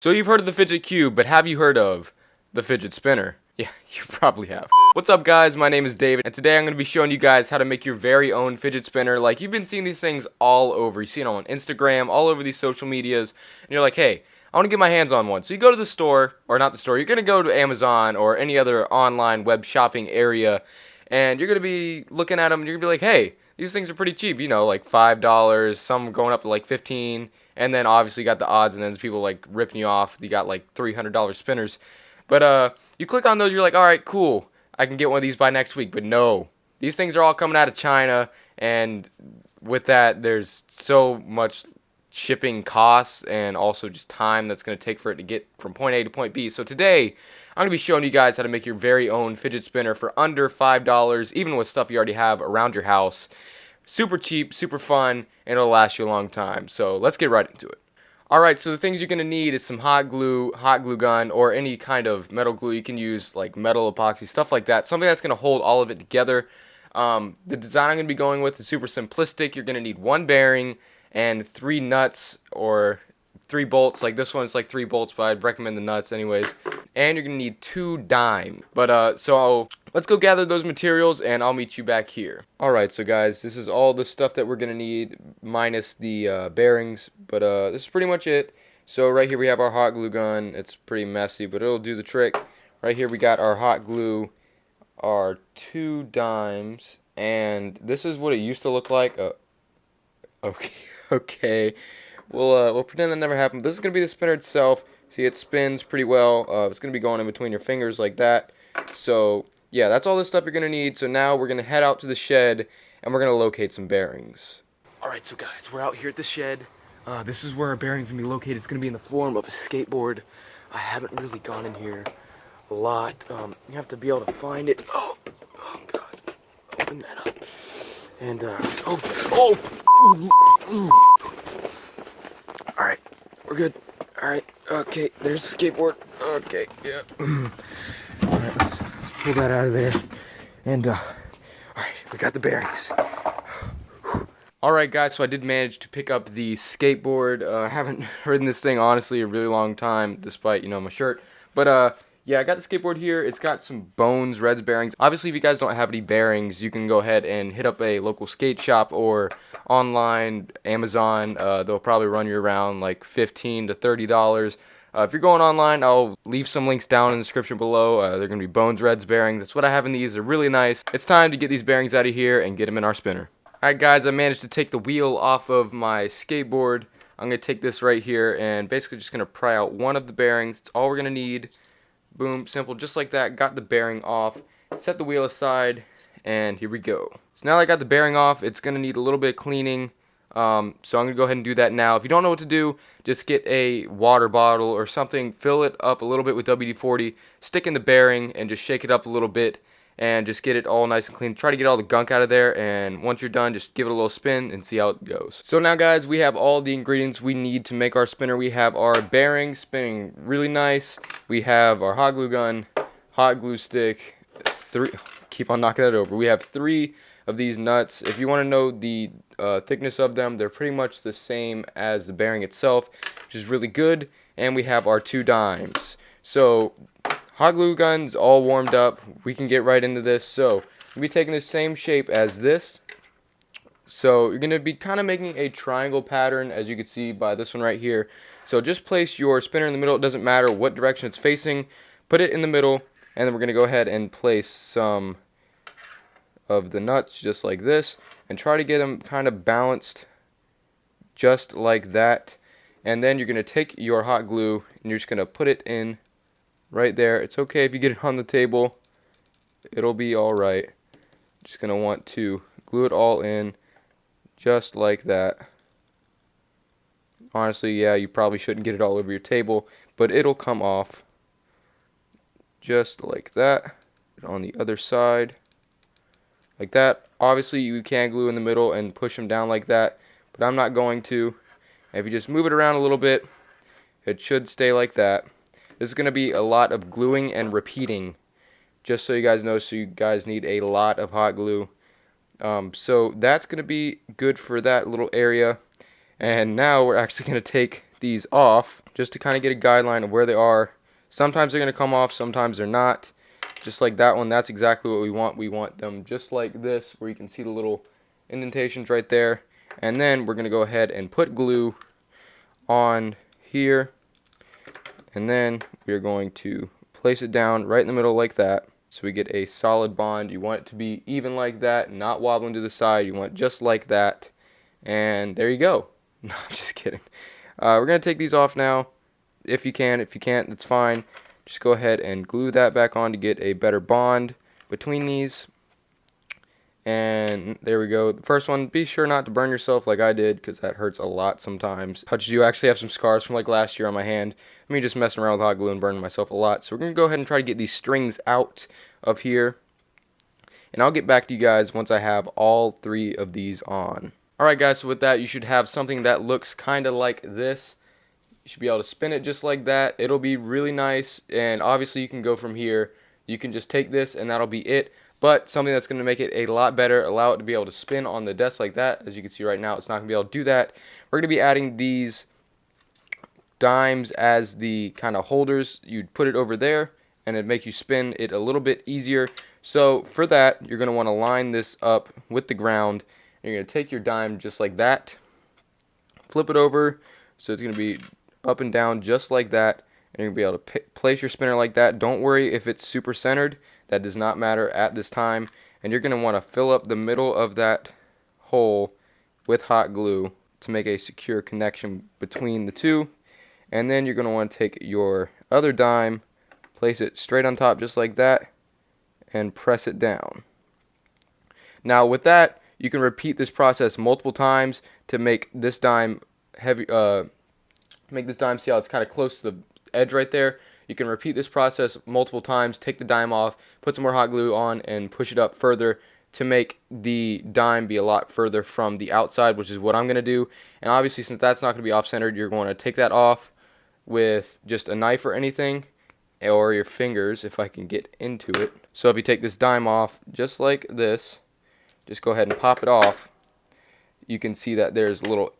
So you've heard of the fidget cube, but have you heard of the fidget spinner? Yeah, you probably have. What's up guys, my name is David, and today I'm going to be showing you guys how to make your very own fidget spinner. Like, you've been seeing these things all over. You see it on Instagram, all over these social medias, and you're like, hey, I want to get my hands on one. So you go to the store, or not the store, you're going to go to Amazon or any other online web shopping area, and you're going to be looking at them, and you're going to be like, hey, these things are pretty cheap, you know, like $5, some going up to like $15, and then obviously you got the odds and ends, people like ripping you off. You got like $300 spinners. But you click on those, you're like, all right, cool, I can get one of these by next week. But no, these things are all coming out of China, and with that, there's so much shipping costs and also just time that's going to take for it to get from point A to point B. So today, I'm going to be showing you guys how to make your very own fidget spinner for under $5, even with stuff you already have around your house. Super cheap, super fun, and it'll last you a long time. So let's get right into it. Alright, so the things you're going to need is some hot glue gun, or any kind of metal glue. You can use like metal epoxy, stuff like that. Something that's going to hold all of it together. The design I'm going to be going with is super simplistic. You're going to need one bearing and 3 nuts, or 3 bolts. Like this one, it's like 3 bolts, but I'd recommend the nuts anyways. And you're going to need 2 dimes. But so let's go gather those materials and I'll meet you back here. Alright, so guys, this is all the stuff that we're going to need minus the bearings. But this is pretty much it. So right here we have our hot glue gun. It's pretty messy, but it'll do the trick. Right here we got our hot glue, our 2 dimes, and this is what it used to look like. Okay. We'll pretend that never happened. This is going to be the spinner itself. See, it spins pretty well. It's going to be going in between your fingers like that. So, yeah, that's all the stuff you're going to need. So now we're going to head out to the shed, and we're going to locate some bearings. Alright, so guys, we're out here at the shed. This is where our bearings are going to be located. It's going to be in the form of a skateboard. I haven't really gone in here a lot. You have to be able to find it. Oh God. Open that up. And, Alright, we're good. Alright, okay, there's the skateboard. Okay, yeah. Alright, let's pull that out of there. And, alright, we got the bearings. Alright guys, so I did manage to pick up the skateboard. I haven't ridden this thing, honestly, a really long time, despite, you know, my shirt. But, yeah, I got the skateboard here. It's got some Bones Reds bearings. Obviously, if you guys don't have any bearings, you can go ahead and hit up a local skate shop or online, Amazon. They'll probably run you around like $15 to $30. If you're going online, I'll leave some links down in the description below. They're going to be Bones Reds bearings. That's what I have in these. They're really nice. It's time to get these bearings out of here and get them in our spinner. Alright guys, I managed to take the wheel off of my skateboard. I'm going to take this right here and basically just going to pry out one of the bearings. It's all we're going to need. Boom, simple, just like that. Got the bearing off. Set the wheel aside, and here we go. So now that I got the bearing off, it's going to need a little bit of cleaning. So I'm going to go ahead and do that now. If you don't know what to do, just get a water bottle or something, fill it up a little bit with WD-40, stick in the bearing, and just shake it up a little bit, and just get it all nice and clean. Try to get all the gunk out of there, and once you're done, just give it a little spin and see how it goes. So now guys, we have all the ingredients we need to make our spinner. We have our bearings spinning really nice. We have our hot glue gun, hot glue stick, keep on knocking that over. We have 3 of these nuts. If you want to know the thickness of them, they're pretty much the same as the bearing itself, which is really good. And we have our 2 dimes. So hot glue gun's all warmed up. We can get right into this. So we'll be taking the same shape as this. So you're going to be kind of making a triangle pattern, as you can see by this one right here. So just place your spinner in the middle. It doesn't matter what direction it's facing. Put it in the middle, and then we're going to go ahead and place some of the nuts just like this, and try to get them kind of balanced just like that. And then you're going to take your hot glue, and you're just going to put it in right there. It's okay if you get it on the table. It'll be alright. Just going to want to glue it all in just like that. Honestly, yeah, you probably shouldn't get it all over your table, but it'll come off just like that. On the other side, like that. Obviously, you can glue in the middle and push them down like that, but I'm not going to. If you just move it around a little bit, it should stay like that. This is going to be a lot of gluing and repeating, just so you guys know. So you guys need a lot of hot glue. So that's going to be good for that little area. And now we're actually going to take these off just to kind of get a guideline of where they are. Sometimes they're going to come off, sometimes they're not. Just like that one, that's exactly what we want. We want them just like this, where you can see the little indentations right there. And then we're going to go ahead and put glue on here. And then we're going to place it down right in the middle like that, so we get a solid bond. You want it to be even like that, not wobbling to the side. You want it just like that. And there you go. No, I'm just kidding. We're going to take these off now, if you can. If you can't, that's fine. Just go ahead and glue that back on to get a better bond between these. And there we go. The first one, be sure not to burn yourself like I did, because that hurts a lot sometimes. Touches you. I actually have some scars from like last year on my hand. Me just messing around with hot glue and burning myself a lot. So we're going to go ahead and try to get these strings out of here. And I'll get back to you guys once I have all 3 of these on. Alright guys, so with that, you should have something that looks kind of like this. You should be able to spin it just like that. It'll be really nice, and obviously you can go from here. You can just take this and that'll be it. But something that's going to make it a lot better, allow it to be able to spin on the desk like that. As you can see right now, it's not going to be able to do that. We're going to be adding these dimes as the kind of holders. You'd put it over there and it'd make you spin it a little bit easier. So for that, you're going to want to line this up with the ground. And you're going to take your dime just like that, flip it over, so it's going to be up and down just like that, and you're going to be able to place your spinner like that. Don't worry if it's super centered. That does not matter at this time. And you're going to want to fill up the middle of that hole with hot glue to make a secure connection between the two. And then you're going to want to take your other dime, place it straight on top just like that, and press it down. Now with that, you can repeat this process multiple times to make this dime heavy. Make this dime, see how it's kind of close to the edge right there. You can repeat this process multiple times, take the dime off, put some more hot glue on, and push it up further to make the dime be a lot further from the outside, which is what I'm going to do. And obviously, since that's not going to be off-centered, you're going to take that off with just a knife or anything, or your fingers if I can get into it. So if you take this dime off just like this, just go ahead and pop it off. You can see that there's a little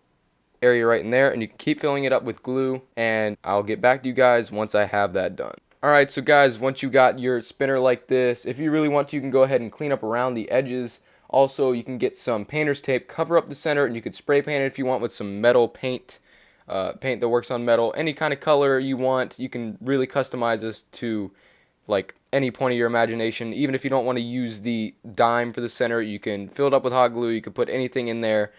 area right in there, and you can keep filling it up with glue, and I'll get back to you guys once I have that done. Alright, so guys, once you got your spinner like this, if you really want to, you can go ahead and clean up around the edges. Also, you can get some painter's tape, cover up the center, and you could spray paint it if you want with some metal paint. Paint that works on metal, any kind of color you want. You can really customize this to like any point of your imagination. Even if you don't want to use the dime for the center, you can fill it up with hot glue. You can put anything in there.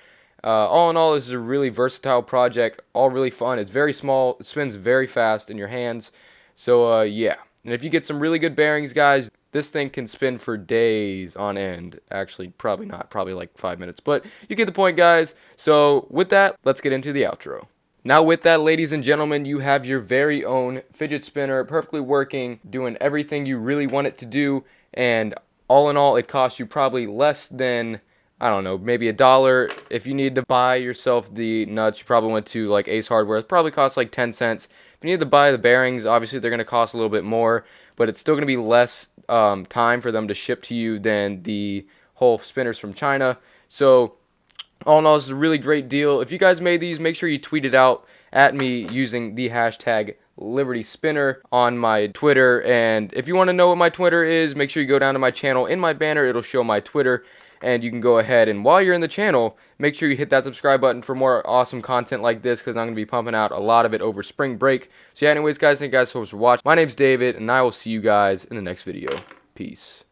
All in all, this is a really versatile project, all really fun. It's very small, it spins very fast in your hands. So yeah, and if you get some really good bearings, guys, this thing can spin for days on end. Actually, probably not, probably like 5 minutes, but you get the point, guys. So with that, let's get into the outro. Now with that, ladies and gentlemen, you have your very own fidget spinner, perfectly working, doing everything you really want it to do, and all in all, it costs you probably less than, I don't know, maybe $1. If you need to buy yourself the nuts, you probably went to like Ace Hardware. It probably costs like 10 cents. If you need to buy the bearings, obviously they're going to cost a little bit more, but it's still going to be less time for them to ship to you than the whole spinners from China. So all in all, this is a really great deal. If you guys made these, make sure you tweet it out at me using the hashtag Liberty Spinner on my Twitter. And if you want to know what my Twitter is, make sure you go down to my channel. In my banner, it'll show my Twitter. And you can go ahead and while you're in the channel, make sure you hit that subscribe button for more awesome content like this, because I'm going to be pumping out a lot of it over spring break. So yeah, anyways, guys, thank you guys so much for watching. My name's David, and I will see you guys in the next video. Peace.